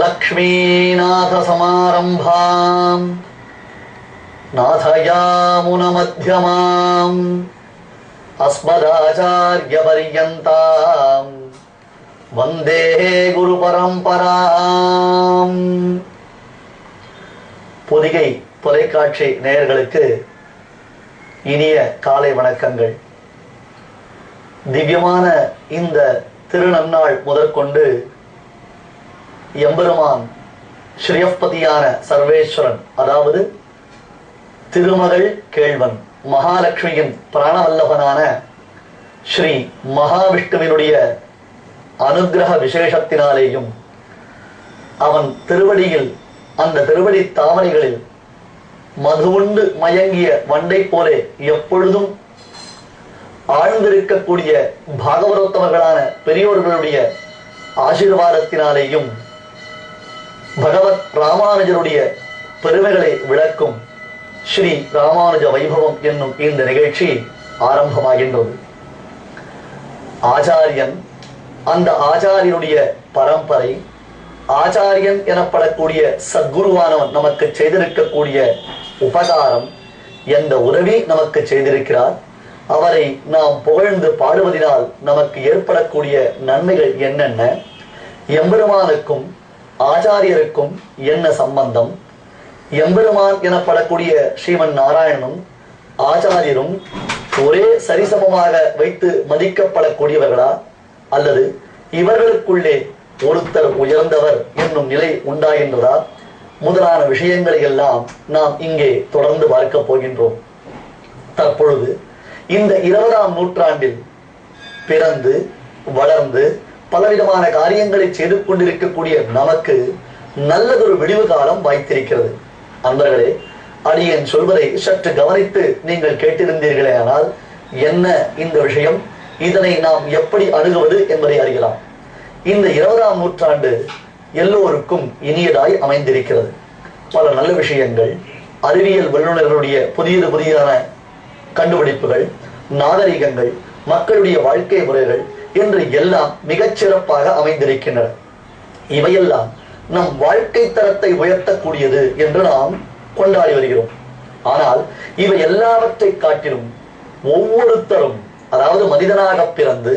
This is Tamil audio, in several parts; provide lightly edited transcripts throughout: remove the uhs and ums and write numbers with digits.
லக்ஷ்மீநாத சமாரம்பாம் நாதயாமுன மத்யமாம் அஸ்மதாச்சார்ய பர்யந்தாம் வந்தே குரு பரம்பராம். பொதிகை தொலைக்காட்சி நேயர்களுக்கு இனிய காலை வணக்கங்கள். திவ்யமான இந்த திருநன்னாள் முதற்கொண்டு எம்பெருமான் ஸ்ரீயப்பதியான சர்வேஸ்வரன், அதாவது திருமகள் கேள்வன் மகாலட்சுமியின் பிராணவல்லபனான ஸ்ரீ மகாவிஷ்ணுவினுடைய அனுகிரக விசேஷத்தினாலேயும் அவன் திருவடியில், அந்த திருவடி தாமரைகளில் மதுவுண்டு மயங்கிய வண்டை போலே எப்பொழுதும் ஆழ்ந்திருக்கக்கூடிய பாகவதோத்தமர்களான பெரியோர்களுடைய ஆசீர்வாதத்தினாலேயும் பகவத் ராமானுஜருடைய பெருமைகளை விளக்கும் ஸ்ரீ ராமானுஜ வைபவம் என்னும் இந்த நிகழ்ச்சி ஆரம்பமாகின்றது. ஆச்சாரியன், அந்த ஆச்சாரியனுடைய பரம்பரை, ஆச்சாரியன் எனப்படக்கூடிய சத்குருவானவன் நமக்கு செய்திருக்கக்கூடிய உபகாரம், எந்த உதவி நமக்கு செய்திருக்கிறார், அவரை நாம் புகழ்ந்து பாடுவதனால் நமக்கு ஏற்படக்கூடிய நன்மைகள் என்னென்ன, எம்பெருமானுக்கும் ஆச்சாரியருக்கும் என்ன சம்பந்தம், எம்பெருமான் எனப்படக்கூடிய ஸ்ரீமன் நாராயணனும் ஆச்சாரியரும் ஒரே சரிசமமாக வைத்து மதிக்கப்படக்கூடியவர்களா, அல்லது இவர்களுக்குள்ளே ஒருத்தர் உயர்ந்தவர் என்னும் நிலை உண்டாகின்றதா முதலான விஷயங்களை எல்லாம் நாம் இங்கே தொடர்ந்து பார்க்க போகின்றோம். தற்பொழுது இந்த 20ஆம் நூற்றாண்டில் பிறந்து வளர்ந்து பலவிதமான காரியங்களை செய்து கொண்டிருக்கக்கூடிய நமக்கு நல்லதொரு விடிவு காலம் வாய்த்திருக்கிறது. அன்பர்களே, அடியேன் சொல்வதை சற்று கவனித்து நீங்கள் கேட்டிருந்தீர்களே ஆனால் என்ன இந்த விஷயம், இதனை நாம் எப்படி அணுகுவது என்பதை அறியலாம். இந்த 20ஆம் நூற்றாண்டு எல்லோருக்கும் இனியதாய் அமைந்திருக்கிறது. பல நல்ல விஷயங்கள், அறிவியல் வல்லுநர்களுடைய புதியதான கண்டுபிடிப்புகள், நாகரிகங்கள், மக்களுடைய வாழ்க்கை முறைகள் என்று எல்லாம் மிகச் சிறப்பாக அமைந்திருக்கின்றன. இவையெல்லாம் நம் வாழ்க்கை தரத்தை உயர்த்தக்கூடியது என்று நாம் கொண்டாடி வருகிறோம். ஆனால் இவை எல்லாவற்றை காட்டிலும் ஒவ்வொருத்தரும், அதாவது மனிதனாக பிறந்து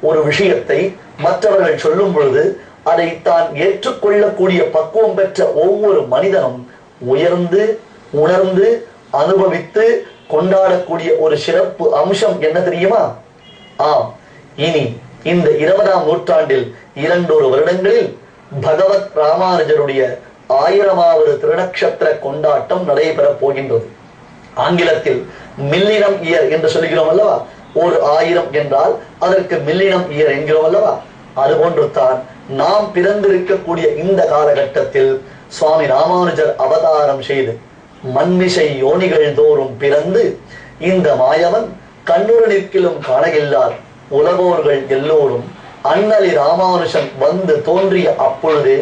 ஒரு விஷயத்தை மற்றவர்கள் சொல்லும் பொழுது அதை தான் ஏற்றுக்கொள்ளக்கூடிய பக்குவம் பெற்ற ஒவ்வொரு மனிதனும் உயர்ந்து உணர்ந்து அனுபவித்து கொண்டாடக்கூடிய ஒரு சிறப்பு அம்சம் என்ன தெரியுமா? ஆம், இனி இந்த 20ஆம் நூற்றாண்டில் 2 வருடங்களில் பகவத் ராமானுஜருடைய 1000வது திருநக்ஷத்திர கொண்டாட்டம் நடைபெறப் போகின்றது. ஆங்கிலத்தில் மில்லினம் இயர் என்று சொல்கிறோம் அல்லவா? ஒரு 1000 என்றால் அதற்கு மில்லினம் இயர் என்கிறோம் அல்லவா? அதுபோன்று தான் நாம் பிறந்திருக்கக்கூடிய இந்த காலகட்டத்தில் சுவாமி ராமானுஜர் அவதாரம் செய்து மண்மிசை யோனிகள் தோறும் பிறந்து இந்த மாயவன் கண்ணுறு நிற்கிலும் காணகில்லார் உலகோர்கள் எல்லோரும் அண்ணலி ராமானுஜன் வந்து தோன்றிய அப்பொழுதே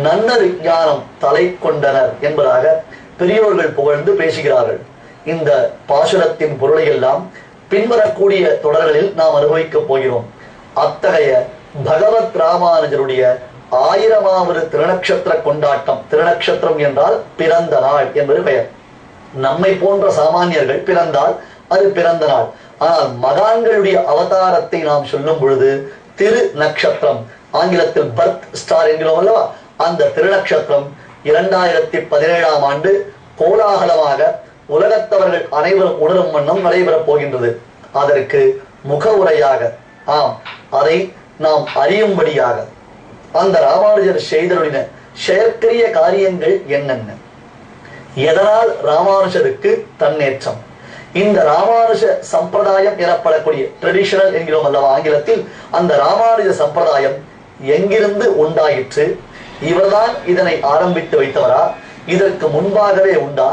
நன்னறி ஞானம் தலை கொண்டனர் என்பதாக பெரியோர்கள் புகழ்ந்து பேசுகிறார்கள். இந்த பாசுரத்தின் பொருளை எல்லாம் பின்வரக்கூடிய தொடர்களில் நாம் அனுபவிக்கப் போகிறோம். அத்தகைய பகவத் ராமானுஜருடைய 1000வது திருநக்ஷத்திர கொண்டாட்டம், திருநக்ஷத்திரம் என்றால் பிறந்த நாள் என்பது பெயர். நம்மை போன்ற சாமானியர்கள் பிறந்தால் அது பிறந்த நாள். ஆனால் மகான்களுடைய அவதாரத்தை நாம் சொல்லும் பொழுது திரு நட்சத்திரம், ஆங்கிலத்தில் பர்த் ஸ்டார் என்கிறோம் அல்லவா? அந்த திருநக்ஷத்திரம் 2017ஆம் ஆண்டு கோலாகலமாக உலகத்தவர்கள் அனைவரும் உணரும் வண்ணம் நடைபெறப் போகின்றது. அதற்கு முக உரையாக, ஆம், அதை நாம் அறியும்படியாக அந்த ராமானுஜர் செய்தருளின செயற்கரிய காரியங்கள் என்னென்ன, எதனால் ராமானுஜருக்கு தன்னேற்றம், இந்த ராமானுஜ சம்பிரதாயம் எனப்படக்கூடிய ட்ரெடிஷனல் என்கிறோம் அல்லவா ஆங்கிலத்தில், அந்த ராமானுஜ சம்பிரதாயம் எங்கிருந்து உண்டாயிற்று, இவர்தான் இதனை ஆரம்பித்து வைத்தவரா, இதற்கு முன்பாகவே உண்டா,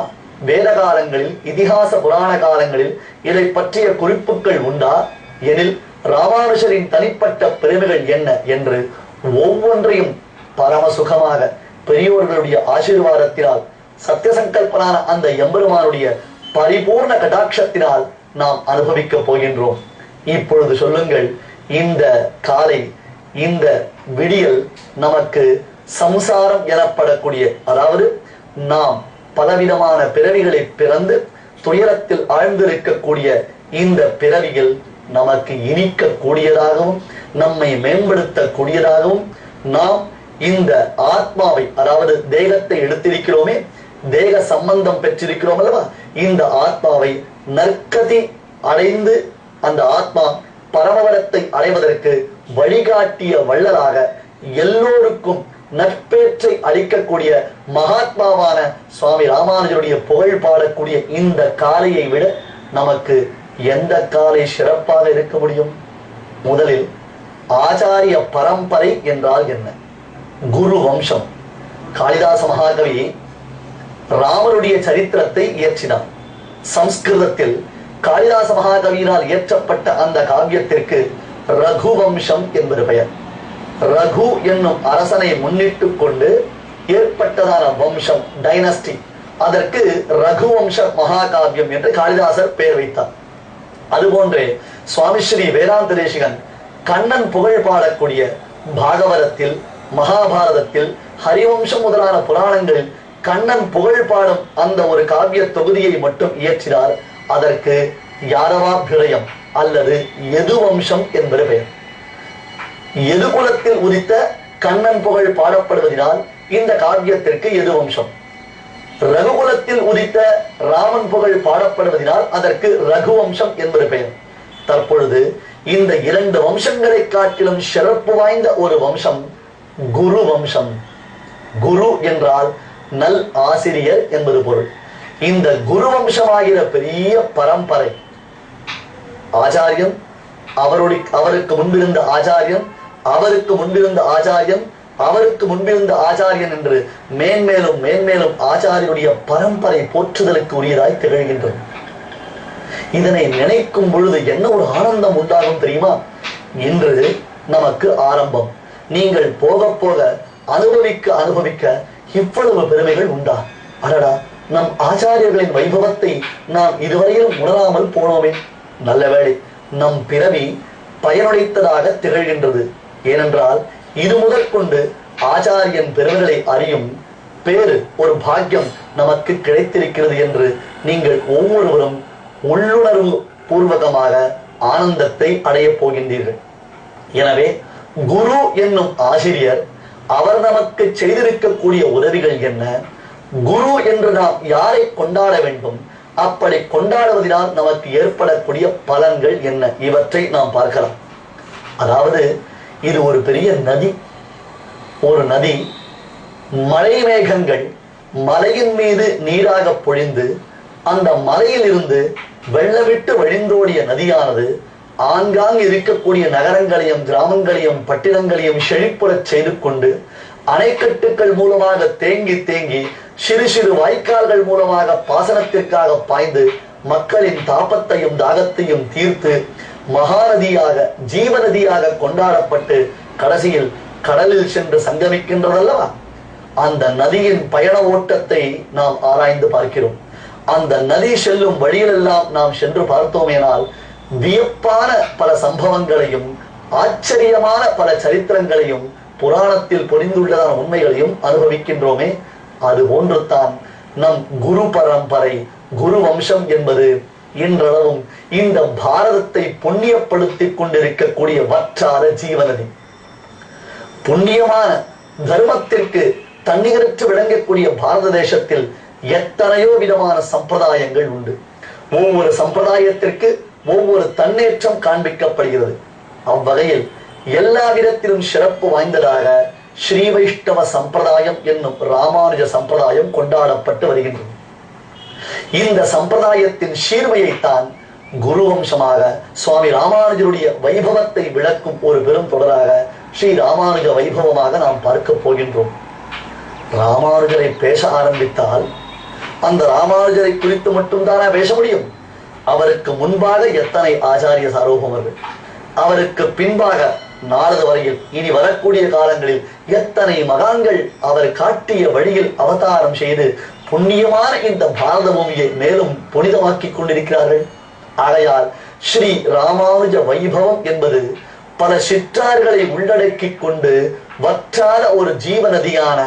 வேத காலங்களில் இதிகாச புராண காலங்களில் இதை பற்றிய குறிப்புகள் உண்டா எனில் ராமானுஜரின் தனிப்பட்ட பெருமைகள் என்ன என்று ஒவ்வொன்றையும் பரமசுகமாக பெரியோர்களுடைய ஆசீர்வாதத்தினால் சத்தியசங்கல்பனான அந்த எம்பெருமானுடைய பரிபூர்ண கடாட்சத்தினால் நாம் அனுபவிக்க போகின்றோம். இப்பொழுது சொல்லுங்கள், இந்த காலை இந்த விடியல் நமக்கு சம்சாரம் எனப்படக்கூடிய, அதாவது நாம் பலவிதமான பிறவிகளை பிறந்து துயரத்தில் ஆழ்ந்திருக்கக்கூடிய இந்த பிறவியில் நமக்கு இனிக்க கூடியதாகவும் நம்மை மேம்படுத்தக்கூடியதாகவும் நாம் இந்த ஆத்மாவை, அதாவது தேகத்தை எடுத்திருக்கிறோமே, தேக சம்பந்தம் பெற்றிருக்கிறோம் அல்லவா, இந்த ஆத்மாவை நற்கதி அடைந்து அந்த ஆத்மா பரமவரத்தை அடைவதற்கு வழிகாட்டிய வள்ளலாக எல்லோருக்கும் நட்பேற்றை அளிக்கக்கூடிய மகாத்மாவான சுவாமி ராமானுஜருடைய புகழ் பாடக்கூடிய இந்த காலையை விட நமக்கு எந்த காலை சிறப்பாக இருக்க முடியும்? முதலில் ஆச்சாரிய பரம்பரை என்றால் என்ன? குரு வம்சம். காளிதாச மகாகவி ராமருடைய சரித்திரத்தை இயற்றினார். சம்ஸ்கிருதத்தில் காளிதாச மகாகவியினால் இயற்றப்பட்ட அந்த காவியத்திற்கு ரகுவம்சம் என்பது பெயர். ரகு என்னும் அரசனை முன்னிட்டு கொண்டு ஏற்பட்டதான வம்சம், டைனஸ்டி, அதற்கு ரகுவம்ச மகாகாவியம் என்று காளிதாசர் பெயர் வைத்தார். அதுபோன்றே சுவாமி ஸ்ரீ வேதாந்த தேசிகன் கண்ணன் புகழ் பாடக்கூடிய பாகவதத்தில், மகாபாரதத்தில், ஹரிவம்சம் முதலான புராணங்களில் கண்ணன் புகழ் பாடும் அந்த ஒரு காவிய தொகுதியை மட்டும் இயற்றினார். அதற்கு யாதவாபிரயம் அல்லது யதுவம்சம் என்பது பெயர். யதுகுலத்தில் உதித்த கண்ணன் புகழ் பாடப்படுவதனால் இந்த காவியத்திற்கு யதுவம்சம். ரகுகுலத்தில் உதித்த ராமன் புகழ் பாடப்படுவதனால் அதற்கு ரகுவம்சம் என்பது பெயர். தற்பொழுது இந்த இரண்டு வம்சங்களை காட்டிலும் சிறப்பு வாய்ந்த ஒரு வம்சம் குரு வம்சம். குரு என்றால் நல் ஆசிரியர் என்பது பொருள். இந்த குரு வம்சமாகிற பெரிய பரம்பரை, ஆச்சாரியன், அவருக்கு முன்பிருந்த ஆச்சாரியன், அவருக்கு முன்பிருந்த ஆச்சாரியன், அவருக்கு முன்பிருந்த ஆச்சாரியன் என்று மேன்மேலும் மேன்மேலும் ஆச்சாரியனுடைய பரம்பரை போற்றுதலுக்கு உரியதாய் திகழ்கின்றது. இதனை நினைக்கும் பொழுது என்ன ஒரு ஆனந்தம் உண்டாகும் தெரியுமா? இன்று நமக்கு ஆரம்பம். நீங்கள் போக போக அனுபவிக்க அனுபவிக்க இவ்வளவு பெருமைகள் உண்டா? அடடா, நம் ஆச்சாரியர்களின் வைபவத்தை நாம் இதுவரையிலும் உணராமல் போனோமே. நல்ல வேளை, நம் பிறவி பயனுடைத்ததாக திகழ்கின்றது. ஏனென்றால் இது முதற்கொண்டு ஆச்சாரியன் பெருமைகளை அறியும் பேரு, ஒரு பாக்கியம் நமக்கு கிடைத்திருக்கிறது என்று நீங்கள் ஒவ்வொருவரும் உள்ளுணர்வு பூர்வகமாக ஆனந்தத்தை அடைய போகின்றீர்கள். எனவே குரு என்னும் ஆசிரியர், அவர் நமக்கு செய்திருக்கக்கூடிய உதவிகள் என்ன? குரு என்று நாம் யாரை கொண்டாட வேண்டும்? அப்படி கொண்டாடுவதனால் நமக்கு ஏற்படக்கூடிய பலன்கள் என்ன? இவற்றை நாம் பார்க்கலாம். அதாவது இது ஒரு பெரிய நதி. ஒரு நதி, மழை மேகங்கள் மலையின் மீது நீராக பொழிந்து அந்த மலையில் இருந்து வெள்ளவிட்டு வழிந்தோடிய நதியானது ஆங்காங்கு இருக்கக்கூடிய நகரங்களையும் கிராமங்களையும் பட்டினங்களையும் செழிப்புறச் செய்து கொண்டு அணைக்கட்டுகள் மூலமாக தேங்கி தேங்கி சிறு சிறு வாய்க்கால்கள் மூலமாக பாசனத்திற்காக பாய்ந்து மக்களின் தாபத்தையும் தாகத்தையும் தீர்த்து மகாநதியாக, ஜீவநதியாக கொண்டாடப்பட்டு கடைசியில் கடலில் சென்று சங்கமிக்கின்றதல்லவா? அந்த நதியின் பயண ஓட்டத்தை நாம் ஆராய்ந்து பார்க்கிறோம். அந்த நதி செல்லும் வழியிலெல்லாம் நாம் சென்று பார்த்தோமேனால் வியப்பான பல சம்பவங்களையும் ஆச்சரியமான பல சரித்திரங்களையும் புராணத்தில் பொறிந்துள்ளதான உண்மைகளையும் அனுபவிக்கின்றோமே. அது போன்று தான் நம் குரு பரம்பரை, குரு வம்சம் என்பது இன்றளவும் இந்த பாரதத்தை புண்ணியப்படுத்திக் கொண்டிருக்கக்கூடிய வற்றாத ஜீவநதி. புண்ணியமான தர்மத்திற்கு தன்னிகரற்று விளங்கக்கூடிய பாரத தேசத்தில் எத்தனையோ விதமான சம்பிரதாயங்கள் உண்டு. ஒவ்வொரு சம்பிரதாயத்திற்கு ஒவ்வொரு தன்னேற்றம் காண்பிக்கப்படுகிறது. அவ்வகையில் எல்லா விதத்திலும் சிறப்பு வாய்ந்ததாக ஸ்ரீ வைஷ்ணவ சம்பிரதாயம் என்னும் ராமானுஜ சம்பிரதாயம் கொண்டாடப்பட்டு வருகின்றது. இந்த சம்பிரதாயத்தின் சீர்மையைத்தான் குரு வம்சமாக சுவாமி ராமானுஜருடைய வைபவத்தை விளக்கும் ஒரு பெரும் தொடராக ஸ்ரீ ராமானுஜ வைபவமாக நாம் பார்க்க போகின்றோம். ராமானுஜரை பேச ஆரம்பித்தால் அந்த ராமானுஜரை குறித்து மட்டும்தானே பேச முடியும்? அவருக்கு முன்பாக எத்தனை ஆச்சாரிய சாரோபமர்கள், அவருக்கு பின்பாக நாளது வரையில் இனி வரக்கூடிய காலங்களில் எத்தனை மகான்கள் அவர் காட்டிய வழியில் அவதாரம் செய்து புண்ணியமான இந்த பாரத பூமியை மேலும் புனிதமாக்கி கொண்டிருக்கிறார்கள். ஆகையால் ஸ்ரீ ராமானுஜ வைபவம் என்பது பல சிற்றார்களை உள்ளடக்கி கொண்டு வற்றாத ஒரு ஜீவ நதியான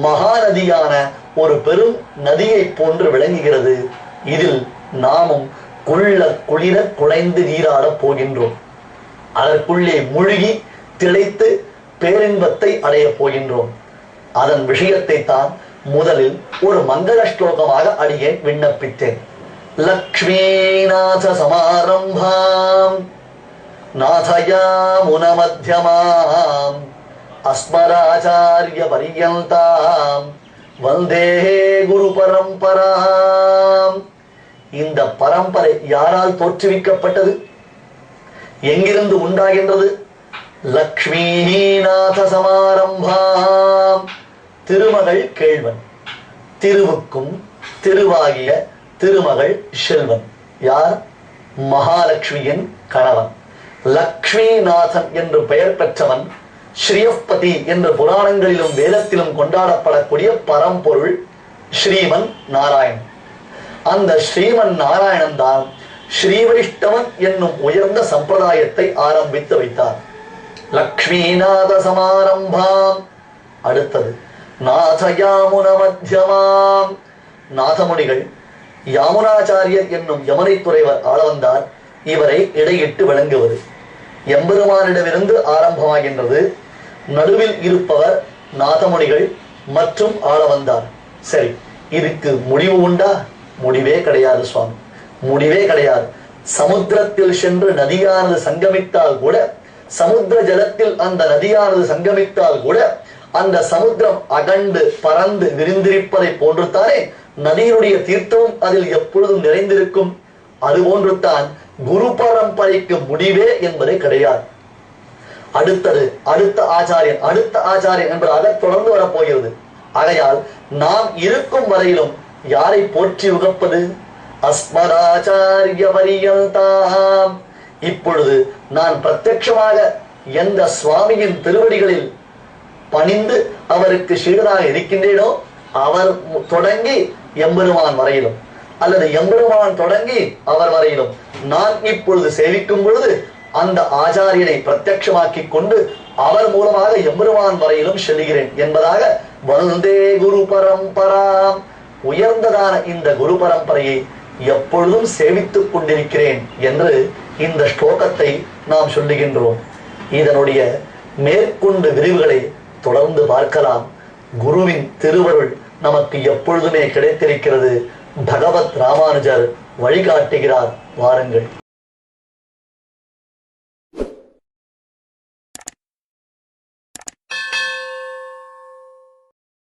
மகாநதியான ஒரு பெரும் நதியை போன்று விளங்குகிறது. இதில் நாமும் குளிர குழைந்து நீராடப் போகின்றோம். அதற்குள்ளே மூழ்கி திளைத்து பேரின்பத்தை அடையப் போகின்றோம். அதன் விஷயத்தை தான் முதலில் ஒரு மங்கள ஸ்லோகமாக அடியேன் விண்ணப்பித்தேன். லக்ஷ்மீநாத சமாரம்பாம் நாதயாமுன மத்யமாம் அஸ்மராச்சாரிய பரியந்தாம் வந்தே குரு பரம்பராம். இந்த பரம்பரை யாரால் தோற்றுவிக்கப்பட்டது? எங்கிருந்து உண்டாகின்றது? லக்ஷ்மீநாத சமாரம்பாம். திருமகள் கேள்வன், திருவுக்கும் திருவாகிய திருமகள் செல்வன். யார்? மகாலட்சுமியின் கணவன். லக்ஷ்மிநாதன் என்று பெயர் பெற்றவன் ஸ்ரீயப்பதி என்ற புராணங்களிலும் வேதத்திலும் கொண்டாடப்படக்கூடிய பரம்பொருள் ஸ்ரீமன் நாராயணன். அந்த ஸ்ரீமன் நாராயணன் தான் ஸ்ரீ வைஷ்ணவன் என்னும் உயர்ந்த சம்பிரதாயத்தை ஆரம்பித்து வைத்தார். லக்ஷ்மிநாத சமாரம்பாம். அடுத்தது நாதயாமுன மத்யமாம். நாதமுனிகள் யாமுனாச்சாரியர் என்னும் யமுனை துறைவர் ஆள வந்தார். இவரை இடையிட்டு விளங்குவது எம்பெருமானிடமிருந்து ஆரம்பமாகின்றது. நடுவில் இருப்பவர் நாதமுனிகள் மற்றும் ஆள வந்தார். சரி, இதுக்கு முடிவு உண்டா? முடிவே கிடையாது சுவாமி, முடிவே கிடையாது. சமுத்திரத்தில் சென்று நதியானது சங்கமித்தால் கூட, சமுத்திர ஜலத்தில் அந்த நதியானது சங்கமித்தால் கூட அந்த சமுத்திரம் அகண்டு பறந்து விரிந்திருப்பதை போன்றுத்தானே நதியினுடைய தீர்த்தமும் அதில் எப்பொழுதும் நிறைந்திருக்கும். அதுபோன்று தான் குரு பரம்பரைக்கு முடிவே என்பதே கிடையாது. அடுத்தது அடுத்த ஆச்சாரியன் என்பது அதை தொடர்ந்து வரப்போகிறது. ஆகையால் நாம் இருக்கும் வரையிலும் யாரை போற்றி உகப்பது? அஸ்மராச்சாரிய பரியந்தாம். இப்பொழுது நான் பிரத்யட்சமாக எந்த சுவாமியின் திருவடிகளில் பணிந்து அவருக்கு சீடனாக இருக்கின்றேனோ அவர் தொடங்கி எம்பெருமான் வரையிலும், அல்லது எம்பெருமான் தொடங்கி அவர் வரையிலும் நான் இப்பொழுது சேவிக்கும் பொழுது அந்த ஆச்சாரியனை பிரத்யட்சமாக்கி கொண்டு அவர் மூலமாக எம்பெருமான் வரையிலும் செல்கிறேன் என்பதாக வந்தே குரு பரம்பராம். உயர்ந்ததான இந்த குரு பரம்பரையை எப்பொழுதும் சேவித்துக் கொண்டிருக்கிறேன் என்று இந்த ஸ்லோகத்தை நாம் சொல்லுகின்றோம். இதனுடைய மேற்கொண்டு விரிவுகளை தொடர்ந்து பார்க்கலாம். குருவின் திருவருள் நமக்கு எப்பொழுதுமே கிடைத்திருக்கிறது. பகவத் ராமானுஜர் வழிகாட்டுகிறார். வாருங்கள்.